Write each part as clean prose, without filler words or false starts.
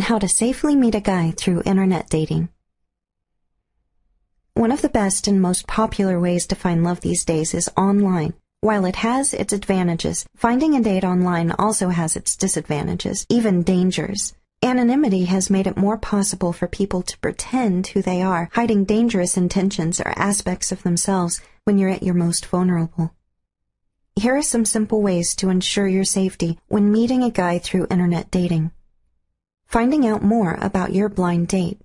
How to safely meet a guy through internet dating. One of the best and most popular ways to find love these days is online. While it has its advantages, finding a date online also has its disadvantages, even dangers. Anonymity has made it more possible for people to pretend who they are, hiding dangerous intentions or aspects of themselves when you're at your most vulnerable. Here are some simple ways to ensure your safety when meeting a guy through internet dating. Finding out more about your blind date.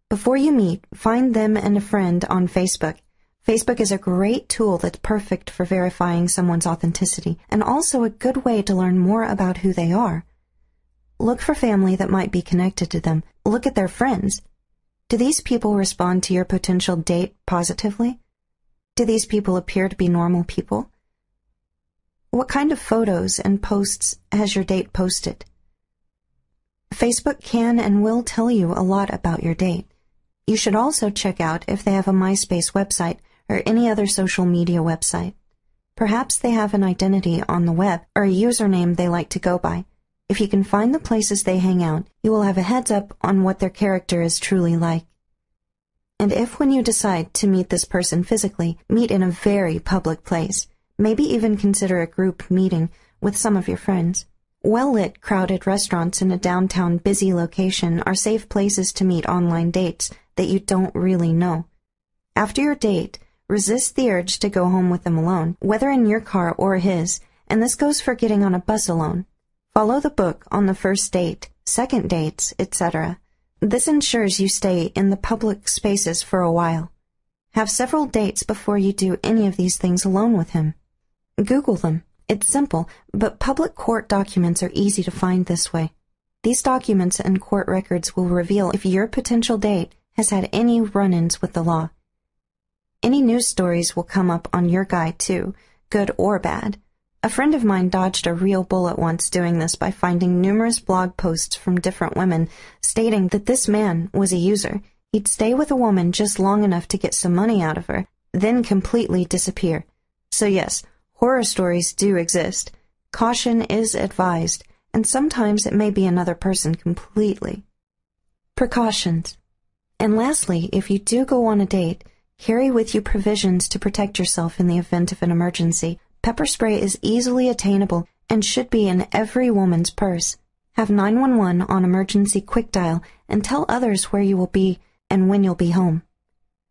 Before you meet, find them and a friend on Facebook. Facebook is a great tool that's perfect for verifying someone's authenticity, and also a good way to learn more about who they are. Look for family that might be connected to them. Look at their friends. Do these people respond to your potential date positively? Do these people appear to be normal people? What kind of photos and posts has your date posted? Facebook can and will tell you a lot about your date. You should also check out if they have a MySpace website or any other social media website. Perhaps they have an identity on the web or a username they like to go by. If you can find the places they hang out, you will have a heads up on what their character is truly like. And if when you decide to meet this person physically, meet in a very public place, maybe even consider a group meeting with some of your friends. Well-lit, crowded restaurants in a downtown busy location are safe places to meet online dates that you don't really know. After your date, resist the urge to go home with them alone, whether in your car or his, and this goes for getting on a bus alone. Follow the book on the first date, second dates, etc. This ensures you stay in the public spaces for a while. Have several dates before you do any of these things alone with him. Google them. It's simple, but public court documents are easy to find this way. These documents and court records will reveal if your potential date has had any run-ins with the law. Any news stories will come up on your guy too, good or bad. A friend of mine dodged a real bullet once doing this by finding numerous blog posts from different women stating that this man was a user. He'd stay with a woman just long enough to get some money out of her, then completely disappear. So yes, horror stories do exist. Caution is advised, and sometimes it may be another person completely. Precautions. And lastly, if you do go on a date, carry with you provisions to protect yourself in the event of an emergency. Pepper spray is easily attainable and should be in every woman's purse. Have 911 on emergency quick dial and tell others where you will be and when you'll be home.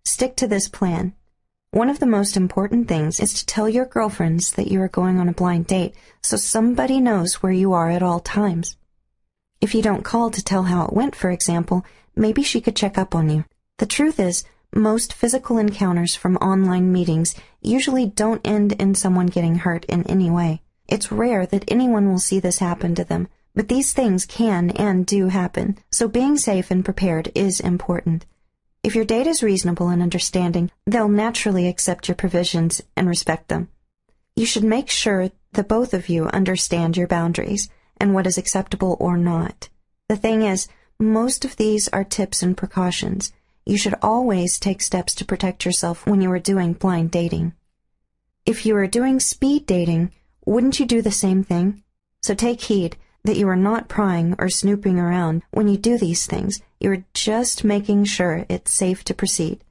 Stick to this plan. One of the most important things is to tell your girlfriends that you are going on a blind date so somebody knows where you are at all times. If you don't call to tell how it went, for example, maybe she could check up on you. The truth is, most physical encounters from online meetings usually don't end in someone getting hurt in any way. It's rare that anyone will see this happen to them, but these things can and do happen, so being safe and prepared is important. If your date is reasonable and understanding, they'll naturally accept your provisions and respect them. You should make sure that both of you understand your boundaries and what is acceptable or not. The thing is, most of these are tips and precautions. You should always take steps to protect yourself when you are doing blind dating. If you are doing speed dating, wouldn't you do the same thing? So take heed that you are not prying or snooping around when you do these things. You are just making sure it's safe to proceed.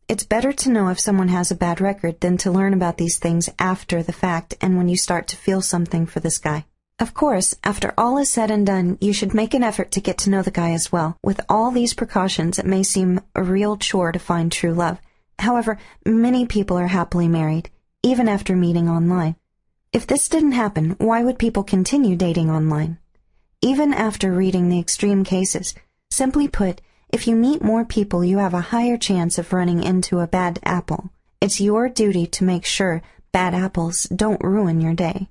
It's better to know if someone has a bad record than to learn about these things after the fact and when you start to feel something for this guy. Of course, after all is said and done, you should make an effort to get to know the guy as well. With all these precautions, it may seem a real chore to find true love. However, many people are happily married, even after meeting online. If this didn't happen, why would people continue dating online? Even after reading the extreme cases, simply put, if you meet more people, you have a higher chance of running into a bad apple. It's your duty to make sure bad apples don't ruin your day.